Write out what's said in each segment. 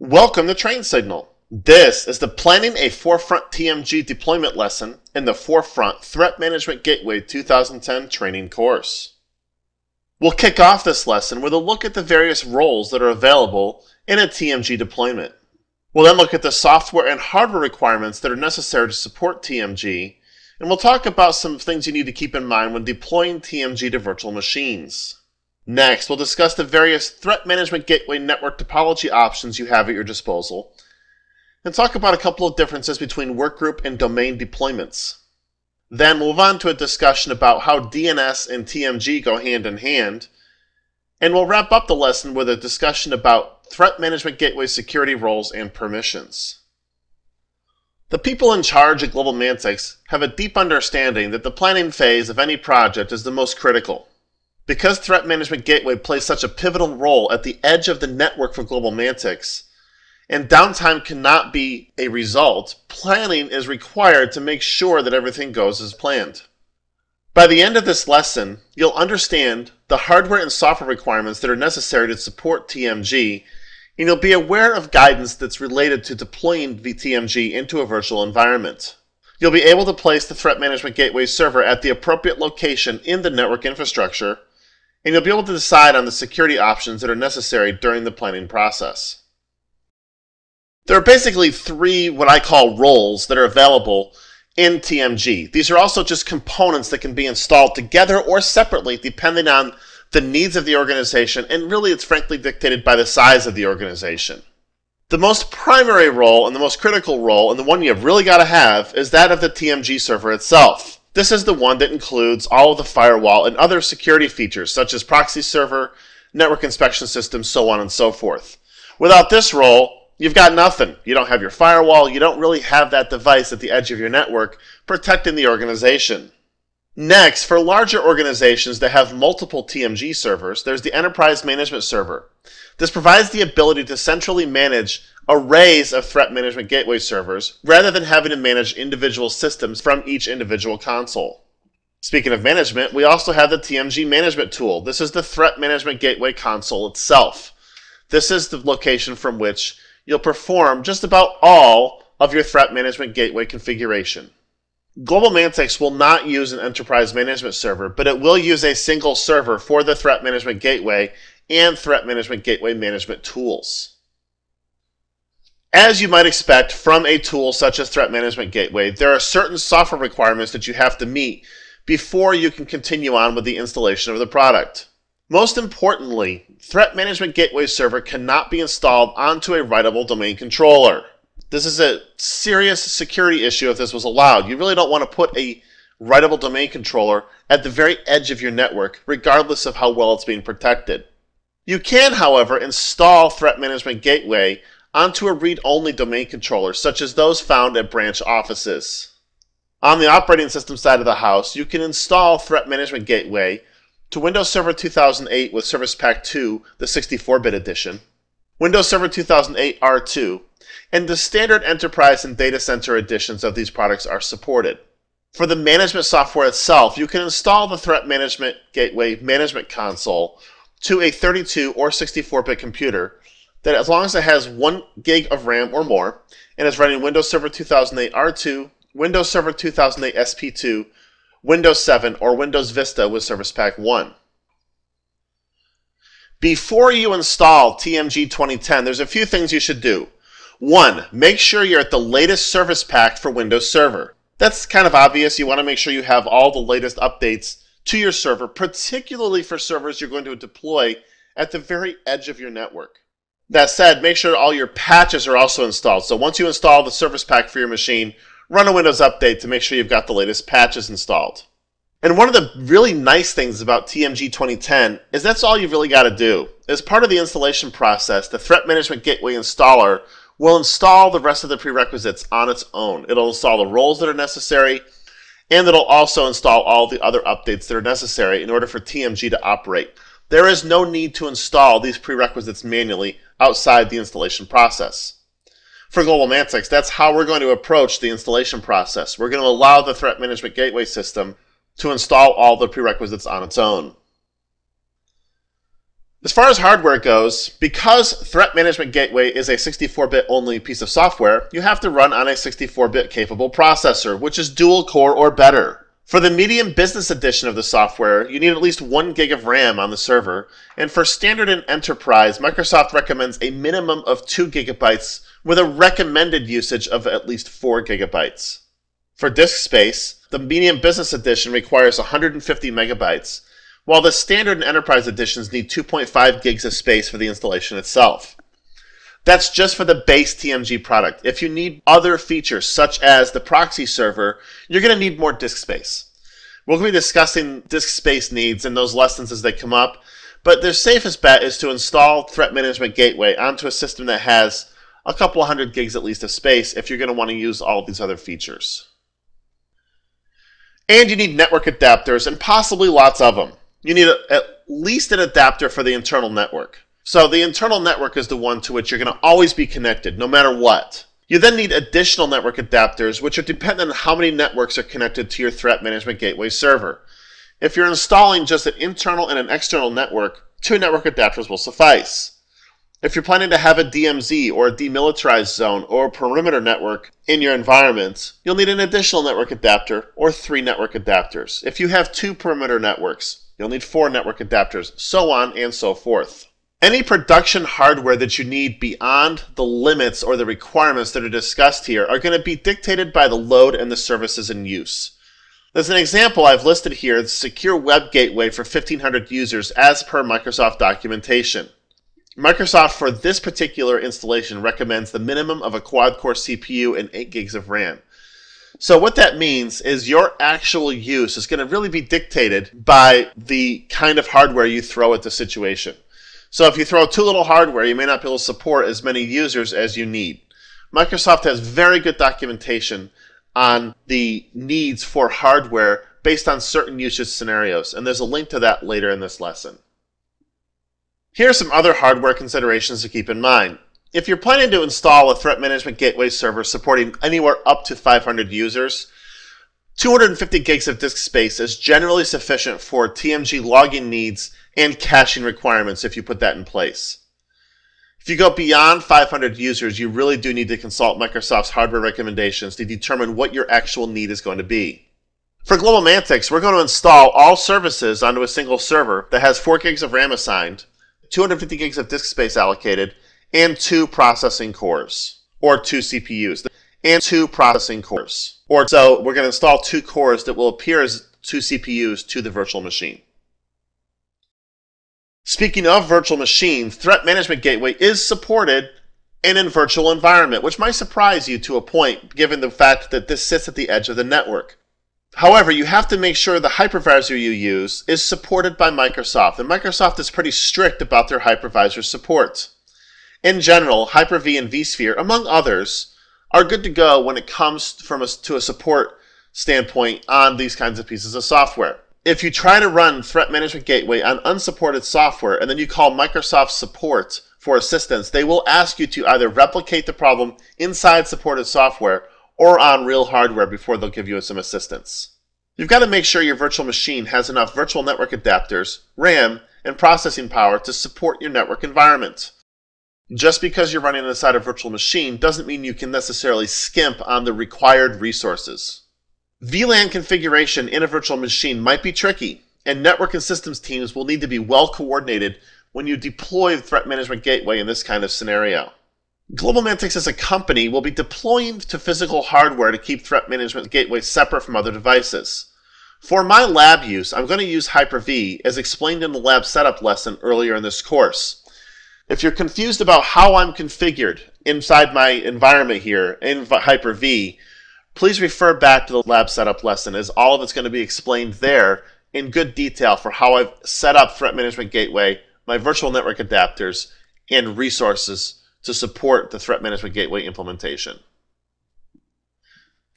Welcome to Train Signal. This is the Planning a Forefront TMG Deployment lesson in the Forefront Threat Management Gateway 2010 training course. We'll kick off this lesson with a look at the various roles that are available in a TMG deployment. We'll then look at the software and hardware requirements that are necessary to support TMG, and we'll talk about some things you need to keep in mind when deploying TMG to virtual machines. Next, we'll discuss the various Threat Management Gateway network topology options you have at your disposal, and talk about a couple of differences between workgroup and domain deployments. Then we'll move on to a discussion about how DNS and TMG go hand in hand, and we'll wrap up the lesson with a discussion about Threat Management Gateway security roles and permissions. The people in charge at Global Mantic have a deep understanding that the planning phase of any project is the most critical. Because Threat Management Gateway plays such a pivotal role at the edge of the network for Global Mantic, and downtime cannot be a result, planning is required to make sure that everything goes as planned. By the end of this lesson, you'll understand the hardware and software requirements that are necessary to support TMG, and you'll be aware of guidance that's related to deploying TMG into a virtual environment. You'll be able to place the Threat Management Gateway server at the appropriate location in the network infrastructure, and you'll be able to decide on the security options that are necessary during the planning process. There are basically three what I call roles that are available in TMG. These are also just components that can be installed together or separately depending on the needs of the organization, and really it's frankly dictated by the size of the organization. The most primary role and the most critical role, and the one you've really got to have, is that of the TMG server itself. This is the one that includes all of the firewall and other security features such as proxy server, network inspection systems, so on and so forth. Without this role, you've got nothing. You don't have your firewall, you don't really have that device at the edge of your network protecting the organization. Next, for larger organizations that have multiple TMG servers, there's the Enterprise Management Server. This provides the ability to centrally manage arrays of Threat Management Gateway servers rather than having to manage individual systems from each individual console. Speaking of management, we also have the TMG Management Tool. This is the Threat Management Gateway console itself. This is the location from which you'll perform just about all of your Threat Management Gateway configuration. Global Mantic will not use an Enterprise Management Server, but it will use a single server for the Threat Management Gateway and Threat Management Gateway management tools. As you might expect from a tool such as Threat Management Gateway, there are certain software requirements that you have to meet before you can continue on with the installation of the product. Most importantly, Threat Management Gateway server cannot be installed onto a writable domain controller. This is a serious security issue if this was allowed. You really don't want to put a writable domain controller at the very edge of your network, regardless of how well it's being protected. You can, however, install Threat Management Gateway onto a read-only domain controller, such as those found at branch offices. On the operating system side of the house, you can install Threat Management Gateway to Windows Server 2008 with Service Pack 2, the 64-bit edition, Windows Server 2008 R2, and the standard enterprise and data center editions of these products are supported. For the management software itself, you can install the Threat Management Gateway Management Console to a 32 or 64-bit computer that, as long as it has 1 gig of RAM or more and is running Windows Server 2008 R2, Windows Server 2008 SP2, Windows 7, or Windows Vista with Service Pack 1. Before you install TMG 2010, there's a few things you should do. 1. Make sure you're at the latest service pack for Windows Server. That's kind of obvious. You want to make sure you have all the latest updates to your server, particularly for servers you're going to deploy at the very edge of your network. That said, make sure all your patches are also installed. So once you install the service pack for your machine, run a Windows update to make sure you've got the latest patches installed. And one of the really nice things about TMG 2010 is that's all you've really got to do. As part of the installation process, the Threat Management Gateway installer will install the rest of the prerequisites on its own. It'll install the roles that are necessary, and it'll also install all the other updates that are necessary in order for TMG to operate. There is no need to install these prerequisites manually outside the installation process. For Global Mantic, that's how we're going to approach the installation process. We're going to allow the Threat Management Gateway system to install all the prerequisites on its own. As far as hardware goes, because Threat Management Gateway is a 64-bit only piece of software, you have to run on a 64-bit capable processor, which is dual core or better. For the medium business edition of the software, you need at least 1 gig of RAM on the server, and for standard and enterprise, Microsoft recommends a minimum of 2 gigabytes with a recommended usage of at least 4 gigabytes. For disk space, the medium business edition requires 150 megabytes, while the standard and enterprise editions need 2.5 gigs of space for the installation itself. That's just for the base TMG product. If you need other features, such as the proxy server, you're going to need more disk space. We'll be discussing disk space needs in those lessons as they come up, but the safest bet is to install Threat Management Gateway onto a system that has a couple of hundred gigs at least of space if you're going to want to use all of these other features. And you need network adapters, and possibly lots of them. You need at least an adapter for the internal network. So the internal network is the one to which you're going to always be connected, no matter what. You then need additional network adapters, which are dependent on how many networks are connected to your Threat Management Gateway server. If you're installing just an internal and an external network, 2 network adapters will suffice. If you're planning to have a DMZ or a demilitarized zone or a perimeter network in your environment, you'll need an additional network adapter or 3 network adapters. If you have 2 perimeter networks, you'll need 4 network adapters, so on and so forth. Any production hardware that you need beyond the limits or the requirements that are discussed here are going to be dictated by the load and the services in use. As an example, I've listed here the Secure Web Gateway for 1,500 users as per Microsoft documentation. Microsoft, for this particular installation, recommends the minimum of a quad-core CPU and 8 gigs of RAM. So what that means is your actual use is going to really be dictated by the kind of hardware you throw at the situation. So if you throw too little hardware, you may not be able to support as many users as you need. Microsoft has very good documentation on the needs for hardware based on certain usage scenarios, and there's a link to that later in this lesson. Here are some other hardware considerations to keep in mind. If you're planning to install a Threat Management Gateway server supporting anywhere up to 500 users, 250 gigs of disk space is generally sufficient for TMG logging needs and caching requirements if you put that in place. If you go beyond 500 users, you really do need to consult Microsoft's hardware recommendations to determine what your actual need is going to be. For GlobalMantics, we're going to install all services onto a single server that has 4 gigs of RAM assigned, 250 gigs of disk space allocated, and 2 processing cores, or 2 CPUs, and 2 processing cores. So we're going to install 2 cores that will appear as 2 CPUs to the virtual machine. Speaking of virtual machines, Threat Management Gateway is supported in a virtual environment, which might surprise you to a point, given the fact that this sits at the edge of the network. However, you have to make sure the hypervisor you use is supported by Microsoft, and Microsoft is pretty strict about their hypervisor support. In general, Hyper-V and vSphere, among others, are good to go when it comes to a support standpoint on these kinds of pieces of software. If you try to run Threat Management Gateway on unsupported software and then you call Microsoft support for assistance, they will ask you to either replicate the problem inside supported software or on real hardware before they'll give you some assistance. You've got to make sure your virtual machine has enough virtual network adapters, RAM, and processing power to support your network environment. Just because you're running inside a virtual machine doesn't mean you can necessarily skimp on the required resources. VLAN configuration in a virtual machine might be tricky, and network and systems teams will need to be well coordinated when you deploy the Threat Management Gateway in this kind of scenario. GlobalMantics as a company will be deploying to physical hardware to keep Threat Management Gateway separate from other devices. For my lab use, I'm going to use Hyper-V as explained in the lab setup lesson earlier in this course. If you're confused about how I'm configured inside my environment here in Hyper-V, please refer back to the lab setup lesson, as all of it's going to be explained there in good detail for how I've set up Threat Management Gateway, my virtual network adapters, and resources to support the Threat Management Gateway implementation.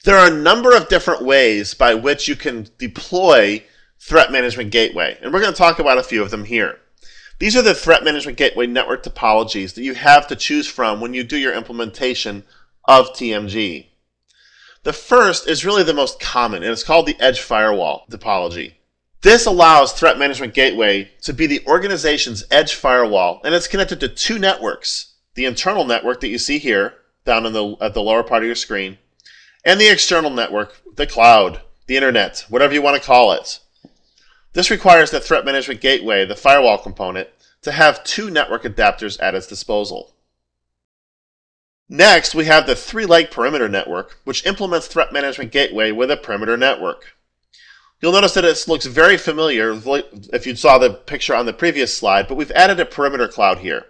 There are a number of different ways by which you can deploy Threat Management Gateway, and we're going to talk about a few of them here. These are the Threat Management Gateway network topologies that you have to choose from when you do your implementation of TMG. The first is really the most common, and it's called the Edge Firewall topology. This allows Threat Management Gateway to be the organization's edge firewall, and it's connected to two networks: the internal network that you see here down at the lower part of your screen, and the external network, the cloud, the internet, whatever you want to call it. This requires the Threat Management Gateway, the firewall component, to have two network adapters at its disposal. Next, we have the three-leg perimeter network, which implements Threat Management Gateway with a perimeter network. You'll notice that it looks very familiar if you saw the picture on the previous slide, but we've added a perimeter cloud here.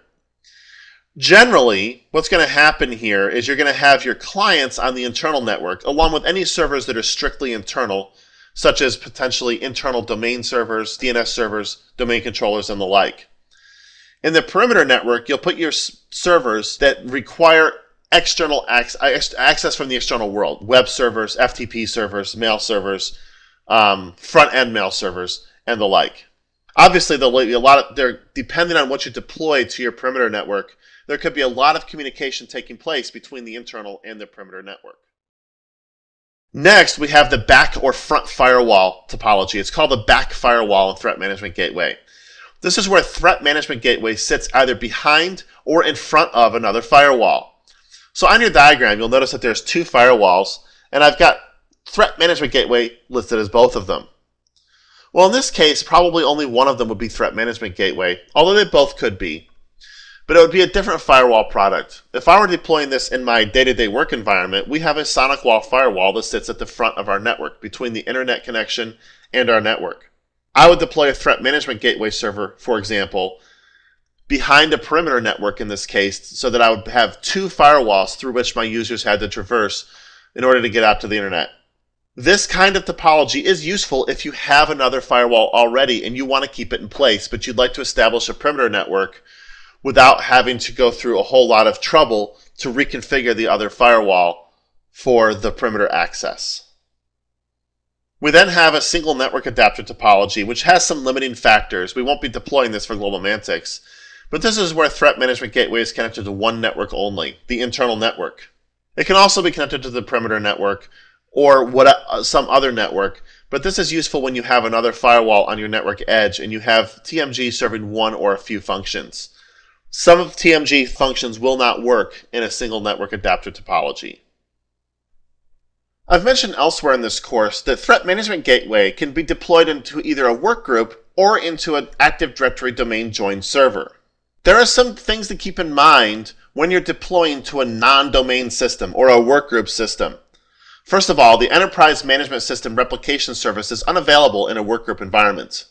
Generally, what's going to happen here is you're going to have your clients on the internal network, along with any servers that are strictly internal, such as potentially internal domain servers, DNS servers, domain controllers, and the like. In the perimeter network, you'll put your servers that require external access from the external world: web servers, FTP servers, mail servers, front-end mail servers, and the like. Obviously, depending on what you deploy to your perimeter network, there could be a lot of communication taking place between the internal and the perimeter network. Next, we have the back or front firewall topology. It's called the back firewall in Threat Management Gateway. This is where Threat Management Gateway sits either behind or in front of another firewall. So on your diagram, you'll notice that there's two firewalls, and I've got Threat Management Gateway listed as both of them. Well, in this case, probably only one of them would be Threat Management Gateway, although they both could be. But it would be a different firewall product. If I were deploying this in my day-to-day work environment, we have a sonic wall firewall that sits at the front of our network between the internet connection and our network. I would deploy a Threat Management Gateway server, for example, behind a perimeter network in this case, so that I would have two firewalls through which my users had to traverse in order to get out to the internet. This kind of topology is useful if you have another firewall already and you want to keep it in place, but you'd like to establish a perimeter network without having to go through a whole lot of trouble to reconfigure the other firewall for the perimeter access. We then have a single network adapter topology, which has some limiting factors. We won't be deploying this for GlobalMantic, but this is where Threat Management Gateway is connected to one network only, the internal network. It can also be connected to the perimeter network or some other network, but this is useful when you have another firewall on your network edge and you have TMG serving one or a few functions. Some of TMG functions will not work in a single network adapter topology. I've mentioned elsewhere in this course that Threat Management Gateway can be deployed into either a workgroup or into an Active Directory domain join server. There are some things to keep in mind when you're deploying to a non-domain system or a workgroup system. First of all, the Enterprise Management System Replication Service is unavailable in a workgroup environment.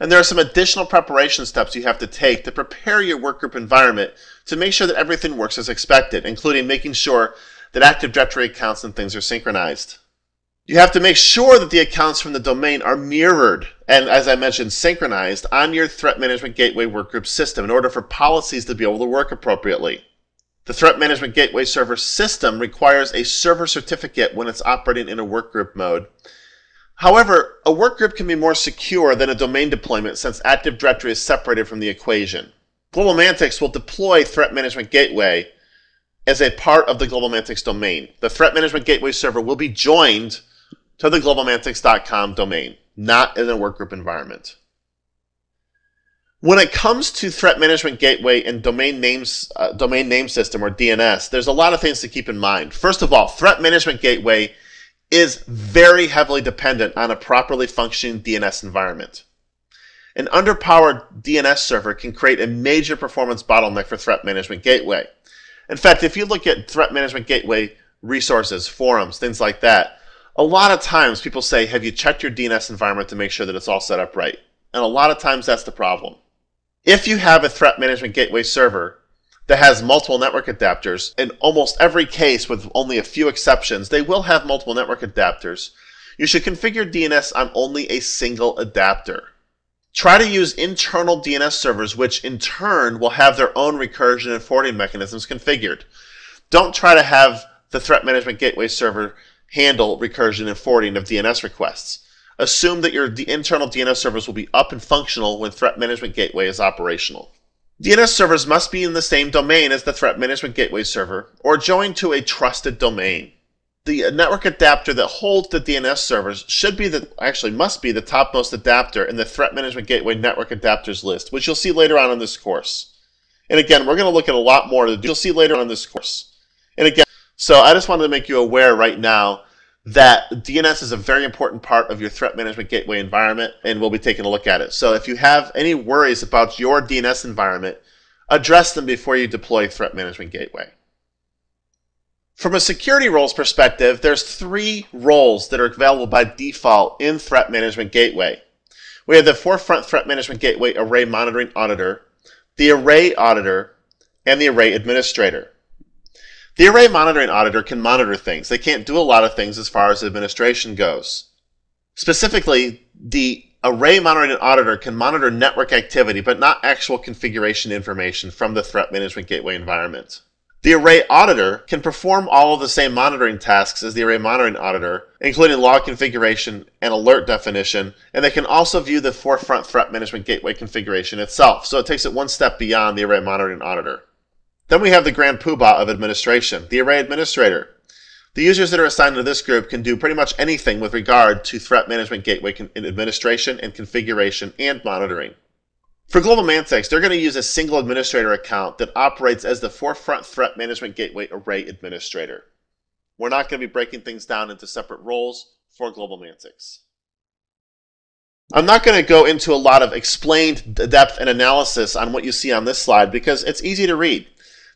And there are some additional preparation steps you have to take to prepare your workgroup environment to make sure that everything works as expected, including making sure that Active Directory accounts and things are synchronized. You have to make sure that the accounts from the domain are mirrored and, as I mentioned, synchronized on your Threat Management Gateway workgroup system in order for policies to be able to work appropriately. The Threat Management Gateway server system requires a server certificate when it's operating in a workgroup mode. However, a workgroup can be more secure than a domain deployment since Active Directory is separated from the equation. GlobalMantic will deploy Threat Management Gateway as a part of the GlobalMantic domain. The Threat Management Gateway server will be joined to the globalmantic.com domain, not in a workgroup environment. When it comes to Threat Management Gateway and domain name system or DNS, there's a lot of things to keep in mind. First of all, Threat Management Gateway is very heavily dependent on a properly functioning DNS environment. An underpowered DNS server can create a major performance bottleneck for Threat Management Gateway. In fact, if you look at Threat Management Gateway resources, forums, things like that, a lot of times people say, have you checked your DNS environment to make sure that it's all set up right? And a lot of times that's the problem. If you have a Threat Management Gateway server that has multiple network adapters, in almost every case with only a few exceptions, they will have multiple network adapters. You should configure DNS on only a single adapter. Try to use internal DNS servers, which in turn will have their own recursion and forwarding mechanisms configured. Don't try to have the Threat Management Gateway server handle recursion and forwarding of DNS requests. Assume that your internal DNS servers will be up and functional when Threat Management Gateway is operational. DNS servers must be in the same domain as the Threat Management Gateway server or joined to a trusted domain. The network adapter that holds the DNS servers must be the topmost adapter in the Threat Management Gateway network adapters list, which you'll see later on in this course. And again, we're going to look at a lot more that you'll see later on in this course. And again, so I just wanted to make you aware right now that DNS is a very important part of your Threat Management Gateway environment, and we'll be taking a look at it. So if you have any worries about your DNS environment, address them before you deploy Threat Management Gateway. From a security roles perspective, there's 3 roles that are available by default in Threat Management Gateway. We have the Forefront Threat Management Gateway Array Monitoring Auditor, the Array Auditor, and the Array Administrator. The Array Monitoring Auditor can monitor things. They can't do a lot of things as far as administration goes. Specifically, the Array Monitoring Auditor can monitor network activity, but not actual configuration information from the Threat Management Gateway environment. The Array Auditor can perform all of the same monitoring tasks as the Array Monitoring Auditor, including log configuration and alert definition, and they can also view the Forefront Threat Management Gateway configuration itself, so it takes it one step beyond the Array Monitoring Auditor. Then we have the Grand Poobah of administration, the Array Administrator. The users that are assigned to this group can do pretty much anything with regard to Threat Management Gateway administration and configuration and monitoring. For Global Mantics, they're going to use a single administrator account that operates as the Forefront Threat Management Gateway Array Administrator. We're not going to be breaking things down into separate roles for Global Mantics. I'm not going to go into a lot of explained depth and analysis on what you see on this slide because it's easy to read.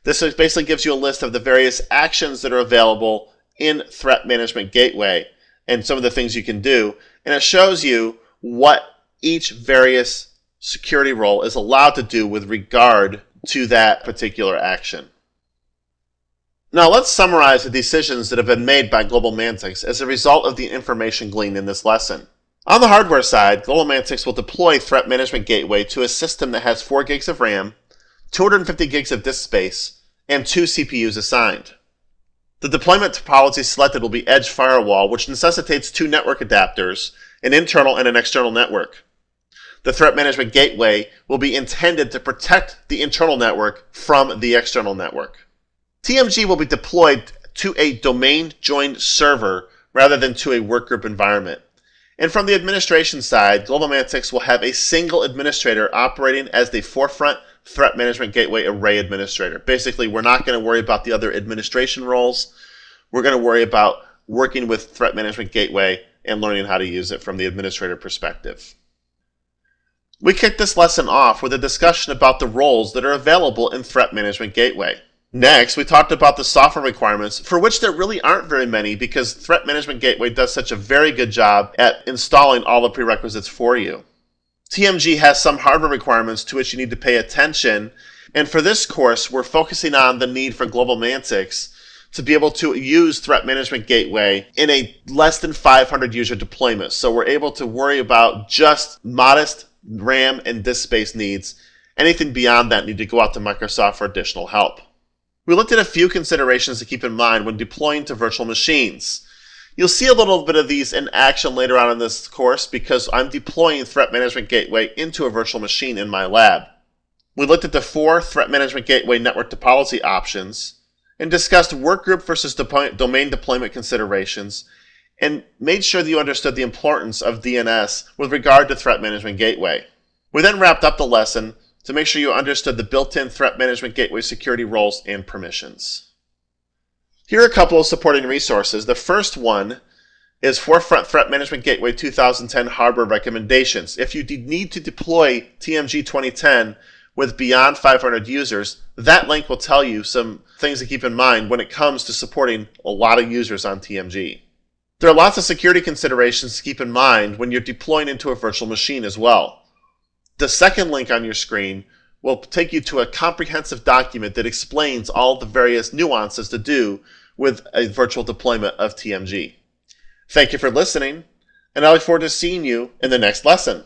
This basically gives you a list of the various actions that are available in Threat Management Gateway and some of the things you can do, and it shows you what each various security role is allowed to do with regard to that particular action. Now let's summarize the decisions that have been made by Global Mantics as a result of the information gleaned in this lesson. On the hardware side, Global Mantics will deploy Threat Management Gateway to a system that has 4 gigs of RAM, 250 gigs of disk space, and 2 CPUs assigned. The deployment topology selected will be Edge Firewall, which necessitates 2 network adapters, an internal and an external network. The Threat Management Gateway will be intended to protect the internal network from the external network. TMG will be deployed to a domain-joined server rather than to a workgroup environment. And from the administration side, Global Mantics will have a single administrator operating as the Forefront Threat Management Gateway Array Administrator. Basically, we're not going to worry about the other administration roles. We're going to worry about working with Threat Management Gateway and learning how to use it from the administrator perspective. We kicked this lesson off with a discussion about the roles that are available in Threat Management Gateway. Next, we talked about the software requirements, for which there really aren't very many because Threat Management Gateway does such a very good job at installing all the prerequisites for you. TMG has some hardware requirements to which you need to pay attention, and for this course, we're focusing on the need for Global Mantics to be able to use Threat Management Gateway in a less than 500 user deployment. So we're able to worry about just modest RAM and disk space needs. Anything beyond that need to go out to Microsoft for additional help. We looked at a few considerations to keep in mind when deploying to virtual machines. You'll see a little bit of these in action later on in this course because I'm deploying Threat Management Gateway into a virtual machine in my lab. We looked at the 4 Threat Management Gateway network topology options and discussed workgroup versus domain deployment considerations and made sure that you understood the importance of DNS with regard to Threat Management Gateway. We then wrapped up the lesson to make sure you understood the built-in Threat Management Gateway security roles and permissions. Here are a couple of supporting resources. The first one is Forefront Threat Management Gateway 2010 hardware recommendations. If you need to deploy TMG 2010 with beyond 500 users, that link will tell you some things to keep in mind when it comes to supporting a lot of users on TMG. There are lots of security considerations to keep in mind when you're deploying into a virtual machine as well. The second link on your screen will take you to a comprehensive document that explains all the various nuances to do with a virtual deployment of TMG. Thank you for listening, and I look forward to seeing you in the next lesson.